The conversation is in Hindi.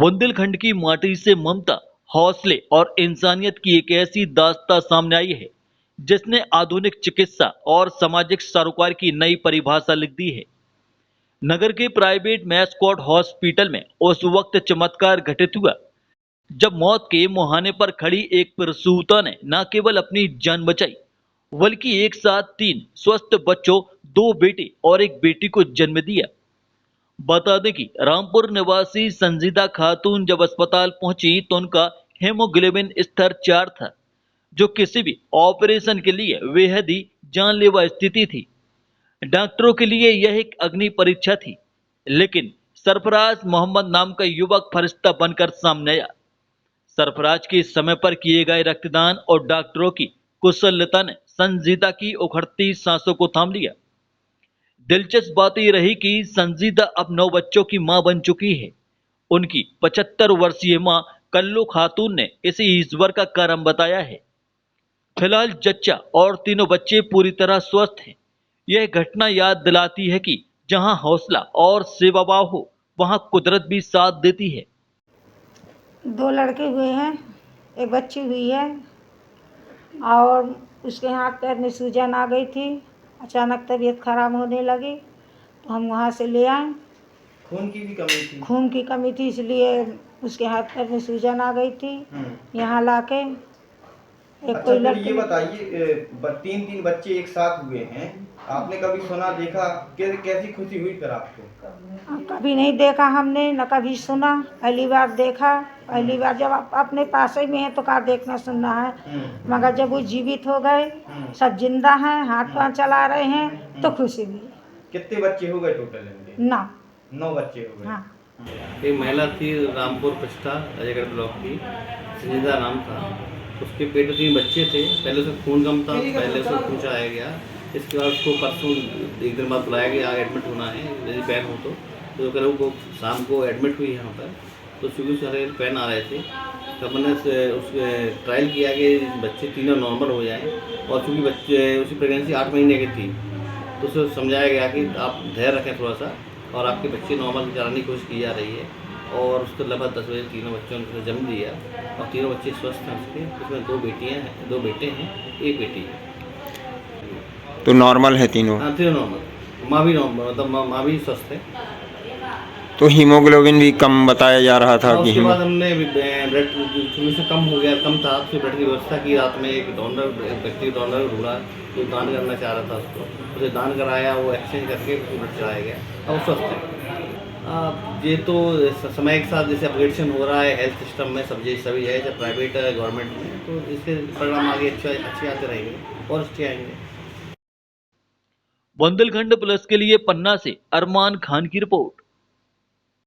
बुंदेलखंड की माटी से ममता, हौसले और इंसानियत की एक ऐसी दास्तां सामने आई है जिसने आधुनिक चिकित्सा और सामाजिक सरोकार की नई परिभाषा लिख दी है। नगर के प्राइवेट मैस्कॉट हॉस्पिटल में उस वक्त चमत्कार घटित हुआ जब मौत के मुहाने पर खड़ी एक प्रसूता ने न केवल अपनी जान बचाई बल्कि एक साथ 3 स्वस्थ बच्चों, 2 बेटे और एक बेटी को जन्म दिया। बता दें कि रामपुर निवासी संजीदा खातून जब अस्पताल पहुंची तो उनका हेमोग्लोबिन स्तर 4 था, जो किसी भी ऑपरेशन के लिए बेहद ही जानलेवा स्थिति थी। डॉक्टरों के लिए यह एक अग्नि परीक्षा थी, लेकिन सरफराज मोहम्मद नाम का युवक फरिश्ता बनकर सामने आया। सरफराज के समय पर किए गए रक्तदान और डॉक्टरों की कुशलता ने संजीदा की उखड़ती सांसों को थाम लिया। दिलचस्प बात यह रही कि संजीदा अब 9 बच्चों की मां बन चुकी है। उनकी 75 वर्षीय मां कल्लू खातून ने इसे ईश्वर का करम बताया है। फिलहाल जच्चा और तीनों बच्चे पूरी तरह स्वस्थ हैं। यह घटना याद दिलाती है कि जहां हौसला और सेवाभाव हो, वहां कुदरत भी साथ देती है। 2 लड़के हुए हैं, एक बच्ची हुई है और उसके हाथ पैर में सूजन आ गई थी। अचानक तबीयत खराब होने लगी तो हम वहाँ से ले आए। खून की भी कमी थी। खून की कमी थी, इसलिए उसके हाथ पैर में सूजन आ गई थी। यहाँ लाके एक अच्छा, कोई फिर लड़के ये बताइए, 3 बच्चे एक साथ हुए हैं, आपने कभी सुना देखा, कैसी खुशी हुई फिर आपको? कभी नहीं देखा हमने, न कभी सुना, पहली बार देखा। पहली बार जब अपने पास ही में है तो क्या देखना सुनना है, मगर जब वो जीवित हो गए, सब जिंदा हैं, हाथ पांव चला रहे हैं तो खुशी हुई। कितने बच्चे हो गए टोटल इनके? 9 बच्चे हो गए। हाँ। एक महिला थी रामपुर पिस्टा अजयगढ़ ब्लॉक की, संजीदा नाम था। उसके पेट में 3 बच्चे थे। पहले उसका खून कम था, पहले उसको खून चढ़ाया गया। इसके बाद उसको परसों एक दिन बाद बुलाया गया, एडमिट होना है, यदि पैन हो तो कल वो शाम को एडमिट हुई यहाँ पर। तो चूँकि सारे पैन आ रहे थे तब मैंने उसके ट्रायल किया कि बच्चे तीनों नॉर्मल हो जाएँ। और चूँकि बच्चे उसकी प्रेगनेंसी 8 महीने की थी तो उसे समझाया गया कि आप धैर्य रखें थोड़ा सा, और आपके बच्चे नॉर्मल कराने की कोशिश की जा रही है। और उसको लगभग 10 बजे तीनों बच्चों ने जन्म दिया और तीनों बच्चे स्वस्थ हैं उसके। उसमें 2 बेटियां हैं, 2 बेटे हैं, 1 बेटी है। तो नॉर्मल है तीनों? हाँ, तीनों नॉर्मल। माँ भी नॉर्मल, मतलब माँ भी स्वस्थ है। तो हीमोग्लोबिन भी कम बताया जा रहा था कि उसके बाद हमने ब्लड शुरू से कम हो गया, कम था, तो ब्लड की व्यवस्था की। रात में एक व्यक्ति डोनर ढूंढा जो दान करना चाह रहा था उसको, उसे दान कराया, वो एक्सचेंज करके ब्लड चढ़ाया गया और वो स्वस्थ है। ये तो समय के साथ जैसे अपग्रेडेशन हो रहा है हेल्थ सिस्टम में, सभी है, चाहे प्राइवेट गवर्नमेंट में, तो इसके परिणाम आगे अच्छे आते रहेंगे और अच्छे आएंगे। बुंदेलखंड प्लस के लिए पन्ना से अरमान खान की रिपोर्ट।